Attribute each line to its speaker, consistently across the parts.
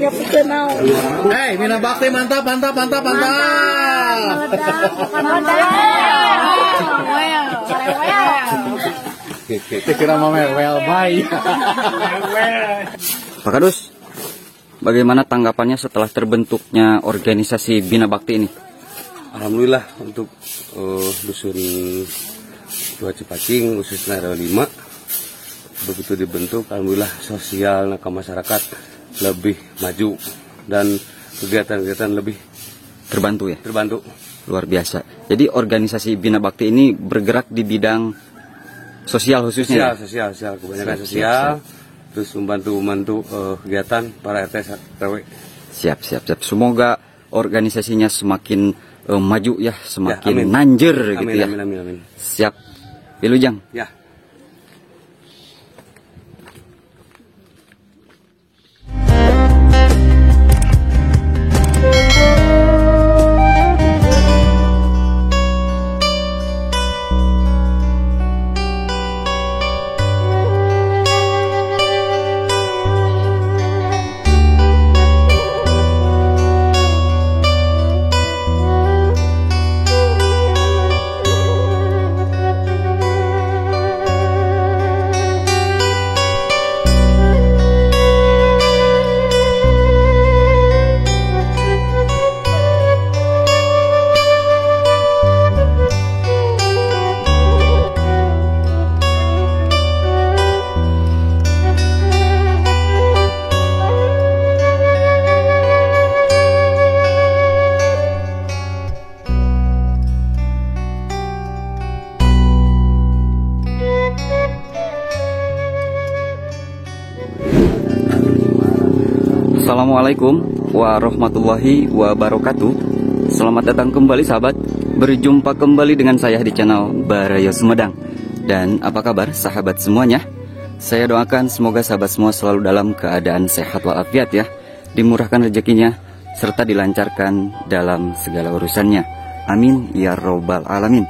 Speaker 1: Hei, Bina Bakti mantap. Kita kira mau well bye.
Speaker 2: Pak Kadus, bagaimana tanggapannya setelah terbentuknya organisasi Bina Bakti ini?
Speaker 3: Alhamdulillah untuk dusun Tua Cipacing khususnya RW 5 begitu dibentuk, alhamdulillah sosial ke masyarakat lebih maju dan kegiatan-kegiatan lebih
Speaker 2: Terbantu ya?
Speaker 3: terbantu.
Speaker 2: Luar biasa. Jadi organisasi Bina Bakti ini bergerak di bidang sosial khususnya.
Speaker 3: Sosial, kebanyakan
Speaker 2: Siap,
Speaker 3: sosial,
Speaker 2: siap.
Speaker 3: terus membantu kegiatan para RT RW.
Speaker 2: Siap. Semoga organisasinya semakin maju ya, semakin
Speaker 3: amin.
Speaker 2: nanjer gitu ya.
Speaker 3: Amin.
Speaker 2: Siap. Wilujeng.
Speaker 3: Ya.
Speaker 2: Assalamualaikum warahmatullahi wabarakatuh. Selamat datang kembali sahabat. Berjumpa kembali dengan saya di channel Barayo Sumedang. Dan apa kabar sahabat semuanya? Saya doakan semoga sahabat semua selalu dalam keadaan sehat walafiat ya, dimurahkan rezekinya serta dilancarkan dalam segala urusannya. Amin ya robbal alamin.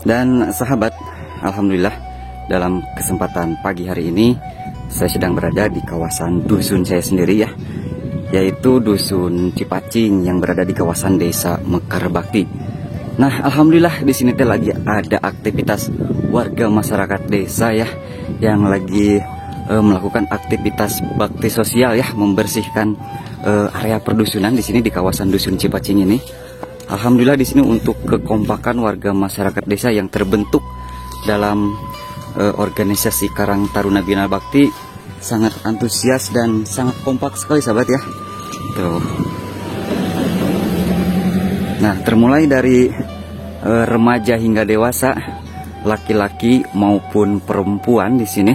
Speaker 2: Dan sahabat, alhamdulillah dalam kesempatan pagi hari ini saya sedang berada di kawasan dusun saya sendiri ya, yaitu dusun Cipacing yang berada di kawasan desa Mekar Bakti. Nah, alhamdulillah di sini lagi ada aktivitas warga masyarakat desa ya, yang lagi melakukan aktivitas bakti sosial ya, membersihkan area perdusunan di sini di kawasan dusun Cipacing ini. Alhamdulillah di sini untuk kekompakan warga masyarakat desa yang terbentuk dalam organisasi Karang Taruna Bina Bakti sangat antusias dan sangat kompak sekali sahabat ya. Tuh. Nah, termulai dari remaja hingga dewasa, laki-laki maupun perempuan di sini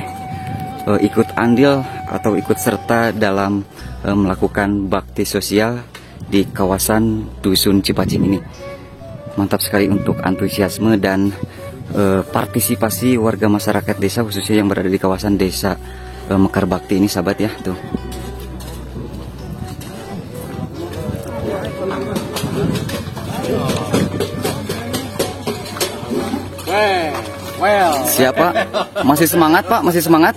Speaker 2: ikut andil atau ikut serta dalam melakukan bakti sosial di kawasan dusun Cipacing ini. Mantap sekali untuk antusiasme dan partisipasi warga masyarakat desa khususnya yang berada di kawasan desa Mekar Bakti ini sahabat ya. Tuh. Siapa? Masih semangat Pak? Masih semangat?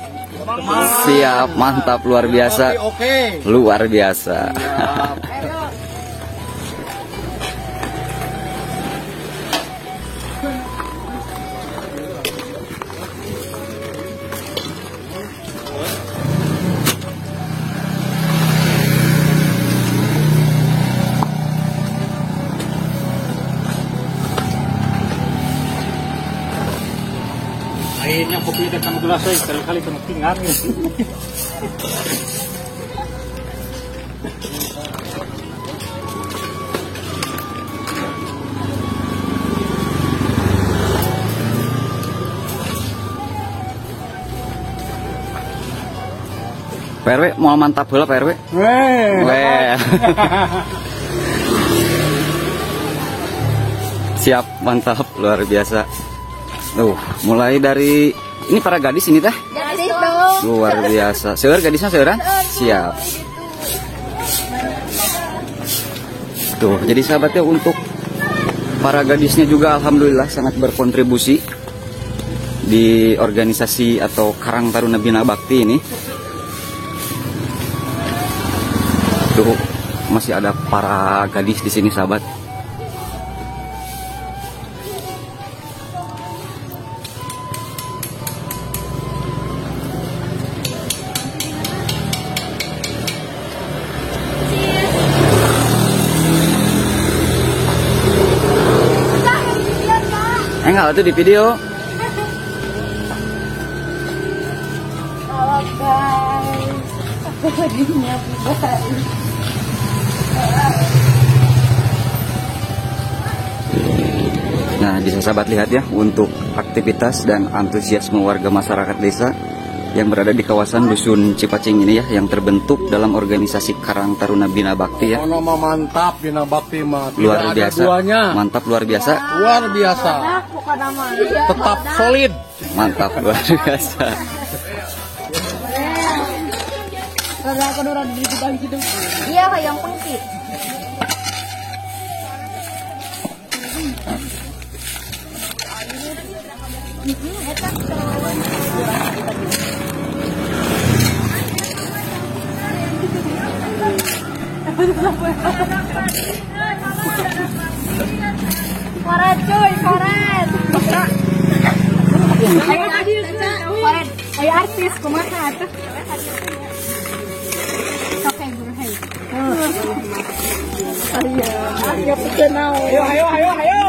Speaker 2: Siap, mantap, luar biasa. Luar biasa.
Speaker 4: Akhirnya kopi dan kamu gelas kali-kali kamu tinggal.
Speaker 2: PRW mau mantap bola PRW. Weh. Siap, mantap, luar biasa. Mulai dari ini para gadis ini teh.
Speaker 5: Gadis dong.
Speaker 2: Luar biasa. Seur gadisnya seuran? Siap. Tuh, jadi sahabatnya untuk para gadisnya juga alhamdulillah sangat berkontribusi di organisasi atau Karang Taruna Bina Bakti ini. Tuh masih ada para gadis di sini sahabat. Enggak tuh di video.
Speaker 5: Halo guys, aku lagi nyapu bayi.
Speaker 2: Nah, bisa sahabat lihat ya untuk aktivitas dan antusiasme warga masyarakat desa yang berada di kawasan Dusun Cipacing ini ya, yang terbentuk dalam organisasi Karang Taruna Bina Bakti ya.
Speaker 1: Ono mah mantap Bina Bakti mah. Tidak
Speaker 2: Luar
Speaker 1: ada
Speaker 2: biasa.
Speaker 1: duanya.
Speaker 2: Mantap luar biasa.
Speaker 1: Luar biasa.
Speaker 5: Bukan nama.
Speaker 1: Tetap solid.
Speaker 2: Mantap luar biasa.
Speaker 5: Karena aku udah di bidang gitu. Iya, yang pengki. Koret cuy, koret. Koret, kayak artis, kumaha tuh. Oke, guru, hey. Ayo, kenal. Ayo.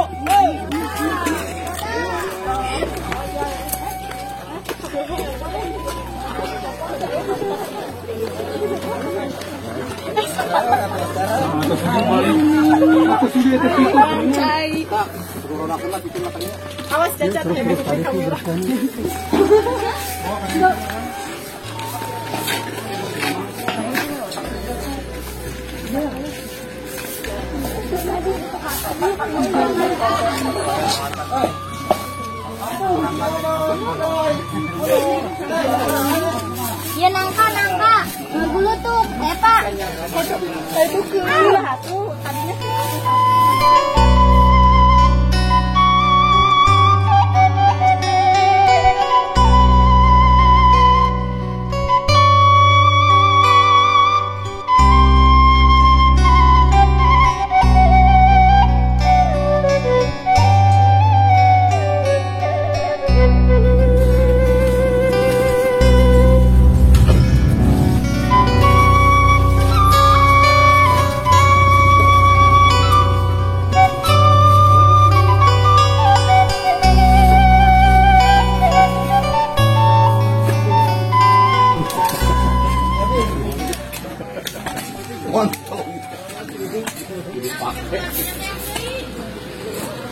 Speaker 5: Awas cacat ya, ya nangka gulutuk, Pak. Itu tuh tadinya.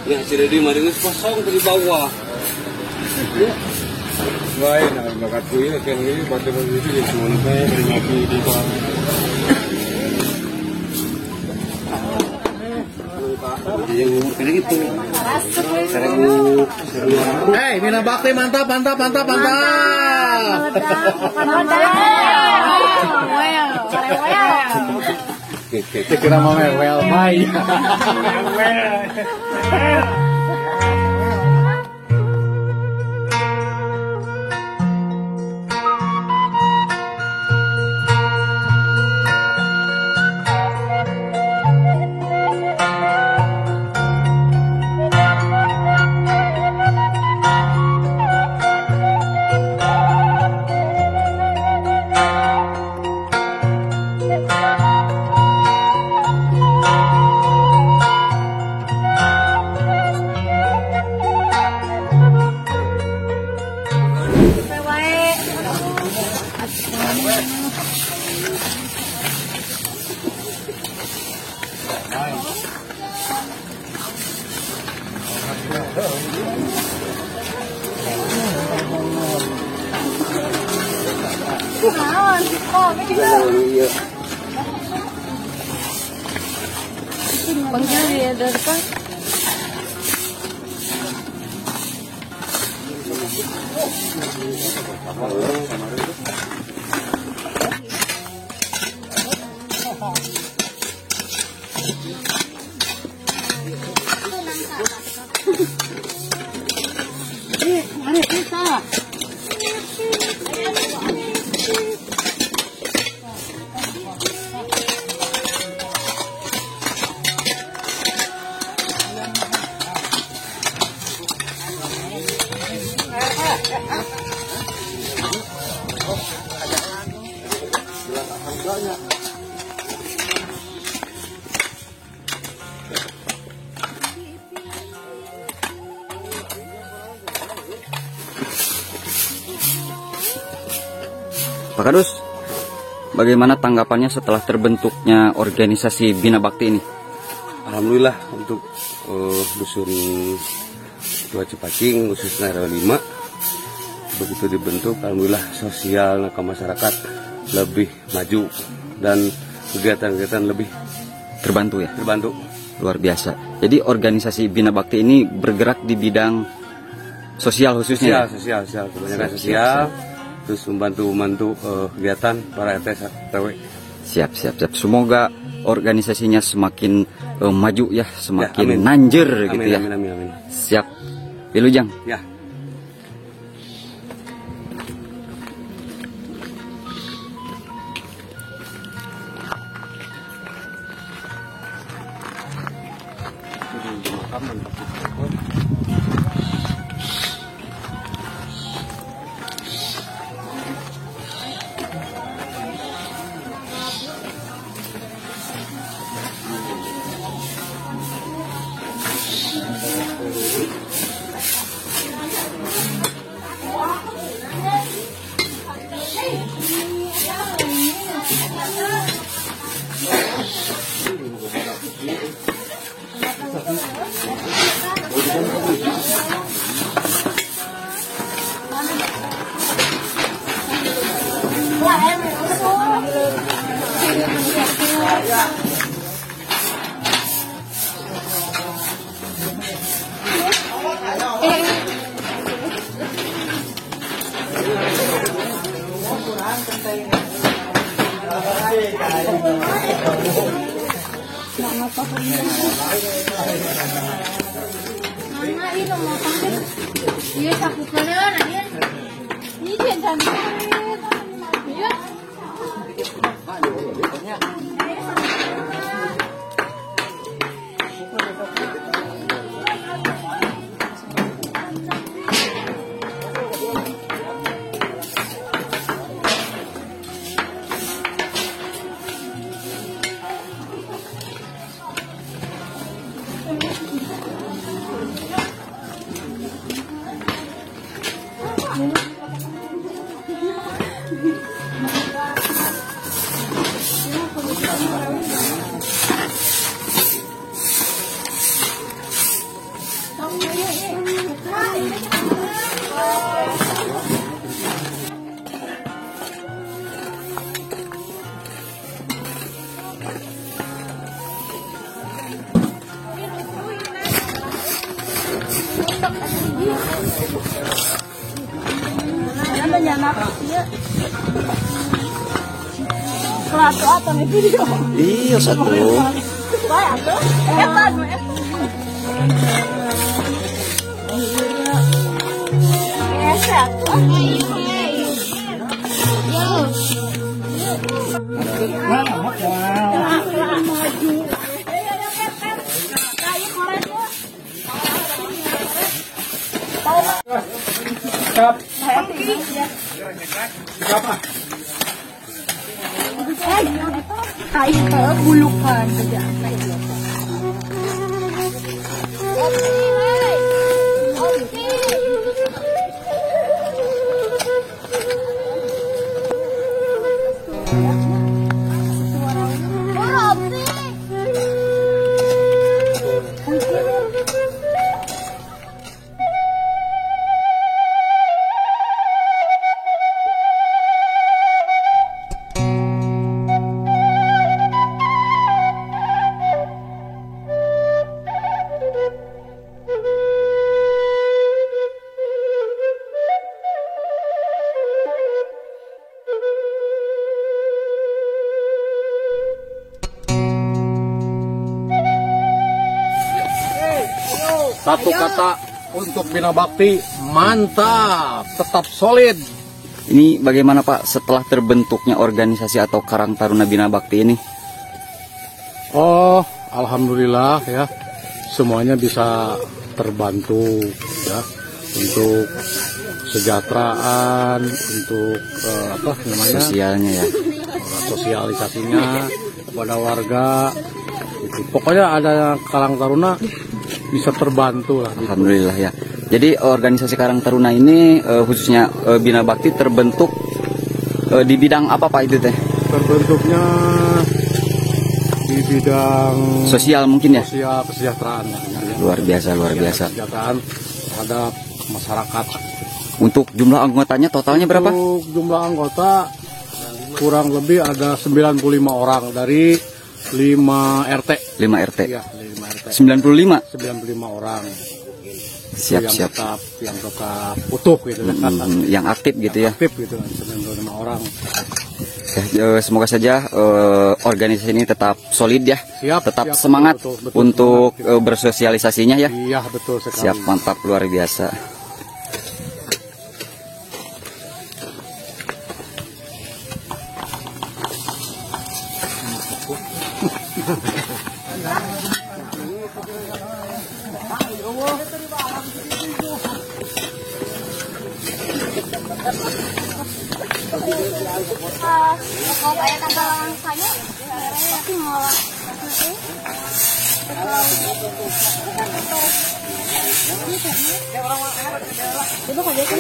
Speaker 3: Ya, si Dedi maringnya kosong dari bawah. Baik, nah, bakat kuih kan ini baca begitu jadi cuma kayak dari ngopi di bawah. Yang umur kayak gitu.
Speaker 1: Hei, Bina Bakti mantap. Kira mau well, bye.
Speaker 5: Panggil dia dari depan. Mari kita.
Speaker 2: Pak Kadus, bagaimana tanggapannya setelah terbentuknya organisasi Bina Bakti ini?
Speaker 3: Alhamdulillah untuk dusun Tua Cipacing khususnya RW 5 begitu dibentuk, alhamdulillah sosial ke masyarakat lebih maju dan kegiatan-kegiatan lebih
Speaker 2: Terbantu ya?
Speaker 3: terbantu.
Speaker 2: Luar biasa. Jadi organisasi Bina Bakti ini bergerak di bidang sosial khususnya.
Speaker 3: Sosial, kebanyakan
Speaker 2: Siap,
Speaker 3: sosial,
Speaker 2: siap.
Speaker 3: terus membantu kegiatan para RT RW.
Speaker 2: Siap. Semoga organisasinya semakin maju ya, semakin
Speaker 3: amin.
Speaker 2: nanjer gitu ya.
Speaker 3: Amin.
Speaker 2: Siap. Wilujeng.
Speaker 3: Ya.
Speaker 5: Mama ini mau pakai. Iya, aku keren aja. Ini jangan. Iya. Kelas apa nih video?
Speaker 2: Iya satu.
Speaker 5: Wah, tuh. Evan. Kayak bulukan saja.
Speaker 1: Satu kata untuk Bina Bakti, mantap, tetap solid.
Speaker 2: Ini bagaimana Pak setelah terbentuknya organisasi atau Karang Taruna Bina Bakti ini?
Speaker 1: Oh, alhamdulillah ya, semuanya bisa terbantu ya untuk kesejahteraan, untuk apa namanya
Speaker 2: Sosialnya ya.
Speaker 1: sosialisasinya kepada warga. Gitu. Pokoknya ada Karang Taruna bisa terbantu lah. Gitu.
Speaker 2: Alhamdulillah ya. Jadi organisasi Karang Taruna ini khususnya Bina Bakti terbentuk Di bidang apa Pak itu teh?
Speaker 1: Terbentuknya di bidang
Speaker 2: Sosial mungkin ya?
Speaker 1: sosial kesejahteraan.
Speaker 2: Luar biasa, luar biasa.
Speaker 1: Kesejahteraan terhadap masyarakat.
Speaker 2: Untuk jumlah anggotanya totalnya berapa?
Speaker 1: Untuk jumlah anggota kurang lebih ada 95 orang dari 5 RT.
Speaker 2: 5 RT.
Speaker 1: Iya, 5 RT.
Speaker 2: 95.
Speaker 1: 95 orang.
Speaker 2: Siap,
Speaker 1: yang
Speaker 2: siap.
Speaker 1: tetap utuh gitu
Speaker 2: Yang aktif gitu ya.
Speaker 1: Aktif gitu 95 orang.
Speaker 2: Semoga saja organisasi ini tetap solid ya.
Speaker 1: Siap,
Speaker 2: tetap
Speaker 1: siap,
Speaker 2: semangat
Speaker 1: betul,
Speaker 2: untuk
Speaker 1: semangat.
Speaker 2: bersosialisasinya ya.
Speaker 1: Iya, betul sekali.
Speaker 2: Siap, mantap, luar biasa.
Speaker 5: Kalau kayak tanggal saya pasti ngolah. Coba kok biasa.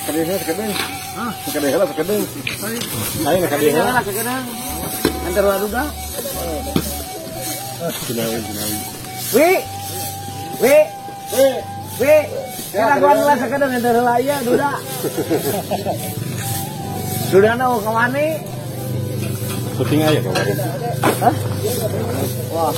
Speaker 3: Kadehnya sekedeng. Kadehnya lah sekedeng. Lain kadehnya.
Speaker 4: Antar lalu dah.
Speaker 3: Jinawi.
Speaker 4: Wi. Kira gua lah sekedar antar laya duda. Duda nau kemana?
Speaker 3: Syuting aja kemarin.
Speaker 4: Hah? Wah.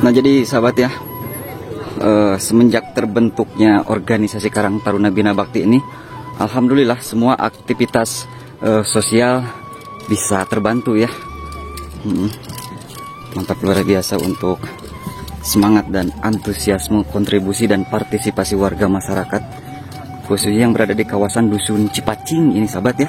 Speaker 2: Nah jadi sahabat ya, semenjak terbentuknya organisasi Karang Taruna Bina Bakti ini, alhamdulillah semua aktivitas sosial bisa terbantu ya. Mantap, luar biasa untuk semangat dan antusiasme kontribusi dan partisipasi warga masyarakat, khususnya yang berada di kawasan Dusun Cipacing ini sahabat ya.